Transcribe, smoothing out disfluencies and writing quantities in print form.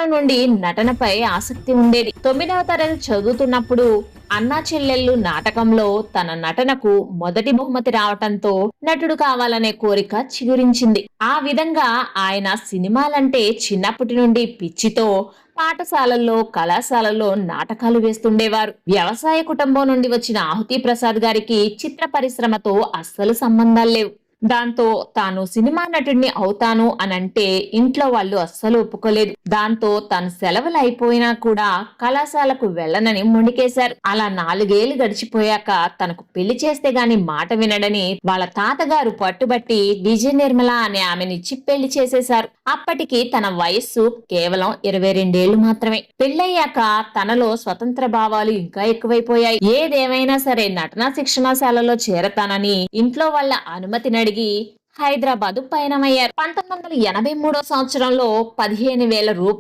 చిన్నతనం నుండి నటనపై ఆసక్తి ఉండేది. 9వ తరగతి చదువుతున్నప్పుడు అన్నా చెల్లెళ్ళు నాటకంలో తన నటనకు మొదటి బహుమతి రావటంతో నటుడు కావాలనే కోరిక చిగురించింది. ఆ విధంగా ఆయన సినిమాలంటే చిన్నప్పటి నుండి పిచ్చితో పాఠశాలల్లో, కళాశాలల్లో నాటకాలు వేస్తుండేవారు. వ్యవసాయ కుటుంబం నుండి వచ్చిన ఆహుతి ప్రసాద్ గారికి చిత్ర పరిశ్రమతో అస్సలు సంబంధాలు లేవు. దాంతో తాను సినిమా నటుడిని అవుతాను అనంటే ఇంట్లో వాళ్ళు అస్సలు ఒప్పుకోలేదు. దాంతో తను సెలవులు అయిపోయినా కూడా కళాశాలకు వెళ్ళనని మొండికేశారు. అలా 4 ఏళ్లు గడిచిపోయాక తనకు పెళ్లి చేస్తే గాని మాట వినడని వాళ్ళ తాతగారు పట్టుబట్టి విజయ నిర్మల అనే ఆమెనిచ్చి పెళ్లి చేసేశారు. అప్పటికి తన వయస్సు కేవలం 22 ఏళ్లు మాత్రమే. పెళ్లయ్యాక తనలో స్వతంత్ర భావాలు ఇంకా ఎక్కువైపోయాయి. ఏదేమైనా సరే నటనా శిక్షణాశాలలో చేరతానని ఇంట్లో వాళ్ళ అనుమతిని అడిగి హైదరాబాదు పయనమయ్యారు. 1983 సంవత్సరంలో 15,000